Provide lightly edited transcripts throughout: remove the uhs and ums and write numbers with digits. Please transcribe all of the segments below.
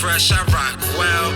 fresh, I rock well.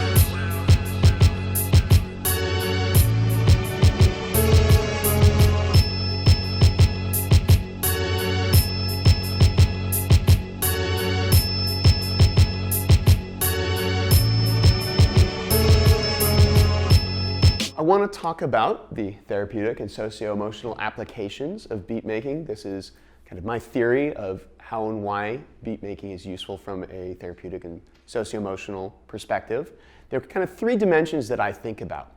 I want to talk about the therapeutic and socio-emotional applications of beat making. This is kind of my theory of how and why beat making is useful from a therapeutic and socio-emotional perspective. There are kind of three dimensions that I think about.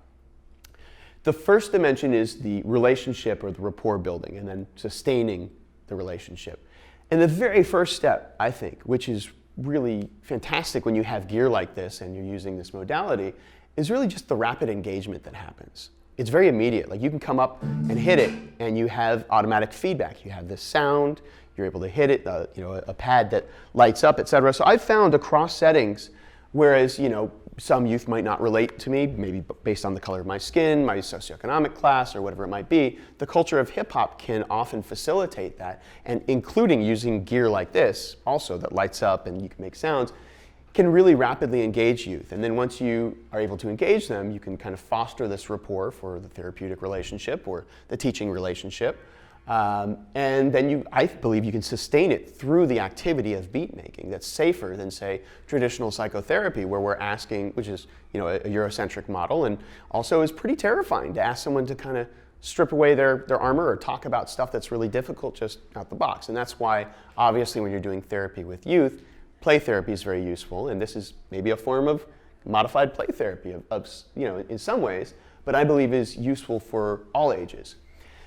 The first dimension is the relationship or the rapport building and then sustaining the relationship. And the very first step, I think, which is really fantastic when you have gear like this and you're using this modality, is really just the rapid engagement that happens. It's very immediate. Like you can come up and hit it and you have automatic feedback. You have this sound, you're able to hit it, a pad that lights up, etc. So I've found across settings, whereas some youth might not relate to me, maybe based on the color of my skin, my socioeconomic class, or whatever it might be, the culture of hip hop can often facilitate that, and including using gear like this, also that lights up and you can make sounds, can really rapidly engage youth. And then once you are able to engage them, you can kind of foster this rapport for the therapeutic relationship or the teaching relationship. And then I believe you can sustain it through the activity of beat making. That's safer than, say, traditional psychotherapy, where we're asking, which is a Eurocentric model, and also is pretty terrifying to ask someone to kind of strip away their armor or talk about stuff that's really difficult just out the box. And that's why, obviously, when you're doing therapy with youth, play therapy is very useful, and this is maybe a form of modified play therapy in some ways, but I believe is useful for all ages.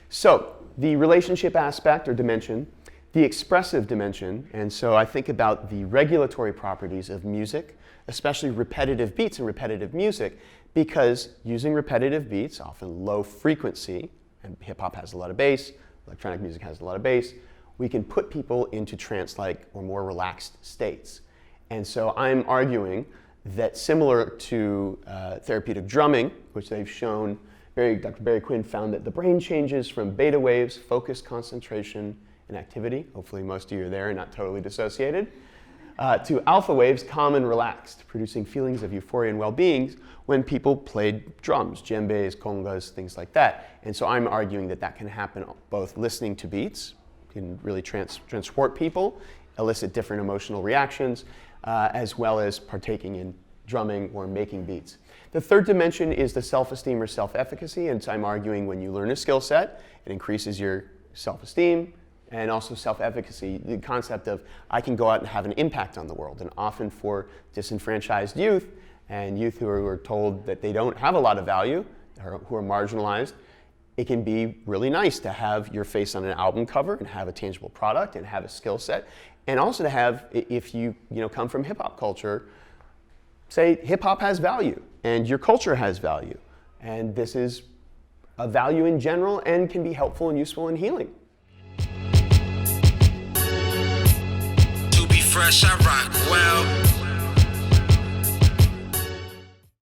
So the relationship aspect or dimension, the expressive dimension, and so I think about the regulatory properties of music, especially repetitive beats and repetitive music, because using repetitive beats, often low frequency, and hip hop has a lot of bass, electronic music has a lot of bass, we can put people into trance-like or more relaxed states. And so I'm arguing that similar to therapeutic drumming, which they've shown, Dr. Barry Quinn found that the brain changes from beta waves, focus, concentration, and activity, hopefully most of you are there and not totally dissociated, to alpha waves, calm and relaxed, producing feelings of euphoria and well-being when people played drums, djembes, congas, things like that. And so I'm arguing that that can happen both listening to beats, can really transport people, elicit different emotional reactions, as well as partaking in drumming or making beats. The third dimension is the self-esteem or self-efficacy, and so I'm arguing when you learn a skill set, it increases your self-esteem and also self-efficacy, the concept of I can go out and have an impact on the world. And often for disenfranchised youth and youth who are told that they don't have a lot of value, who are marginalized, it can be really nice to have your face on an album cover and have a tangible product and have a skill set. And also to have, if you come from hip hop culture, say hip hop has value and your culture has value. And this is a value in general and can be helpful and useful in healing. To be fresh, I rock well.